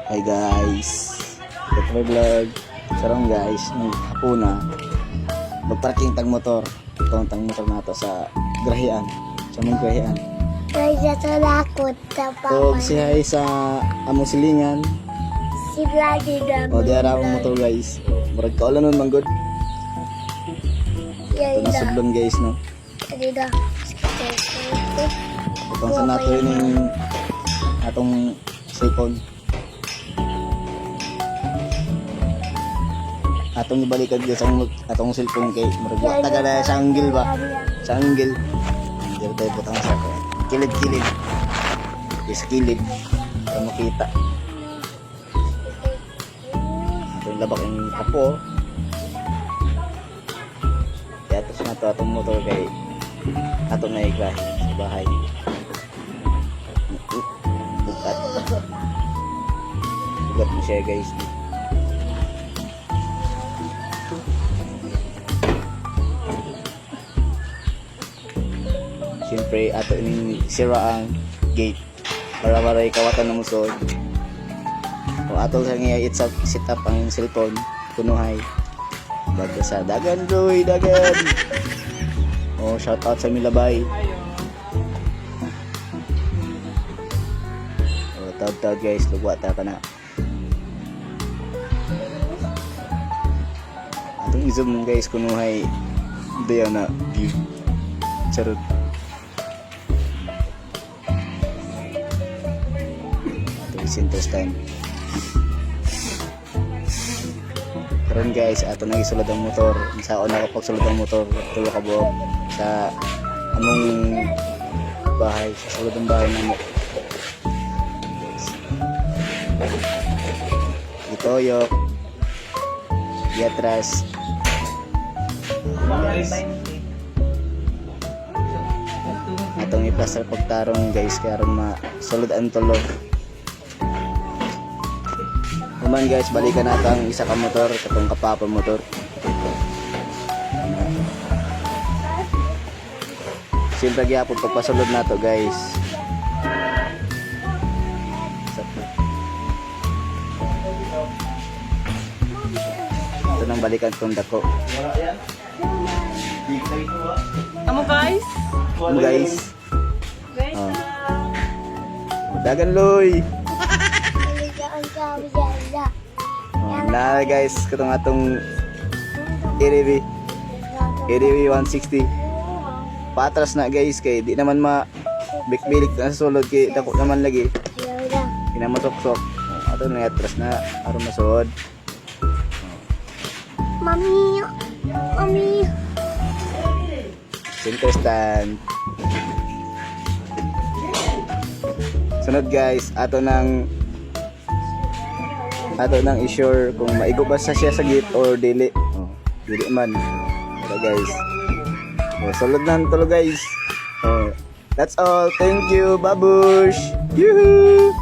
Hi guys, ito may vlog. Sarong guys, ng hapuna magparking tag motor. Itong tag motor na to sa grahian. Sa mong grahian. Kaya sa lakot sa So, papa. siya sa among silingan. Si Vladdy na O, di ara akong motor guys. Murag kaulan nun manggod. Ito na sudlon guys, no? Dito. Itong sa nato yun yung atong cellphone. Atong ibalikan guys ang atong cellphone kay murag taga na sa angle ba? Sa angle. Dito tayo butang sa kilid-kilid. Is kilid. Para makita. Atong labak yung kapo. Kaya ito na ito atong motor kay atong naiklahe sa bahay. Bukat. Bukat mo siya guys. Siyempre ato ining sira ang gate para maray kawatan na musod. O ato sa nga set up ang cellphone kunuhay bago sa dagan doy dagan. O shout out sa Milabay. O tawag guys lugwa ta kana. Atong zoom guys kunuhay dayo na view. Charot. Center stand. Karon guys, ato na isulod ang motor. Saon na kapag sulod ang motor, tulo ka buok sa among bahay, sa sulod ang bahay namo. Ito yok. Diatras. Guys. Atong iplaster pagtarong guys karon masulod ang tulog. Naman guys, balikan natin ang isa ka motor, katong kapapa motor. Siyempre gyapon pagpasulod na to guys. Ito nang balikan tong dako. Amo guys? Guys. Guys, Oh. Dagan loy. Na guys, katong atong ADV 160 patras na guys kay di naman bikbilik na sa sulod kay dako naman lagi kinamatok-sok ato na atras na aron masud. Mami. Center stand. Sunod guys, ato nang i-sure kung maigo ba siya sa gate or dili. Oh, dili man. So guys. Oh, sulod na tulo guys. Oh, that's all. Thank you, babush. Yoo-hoo!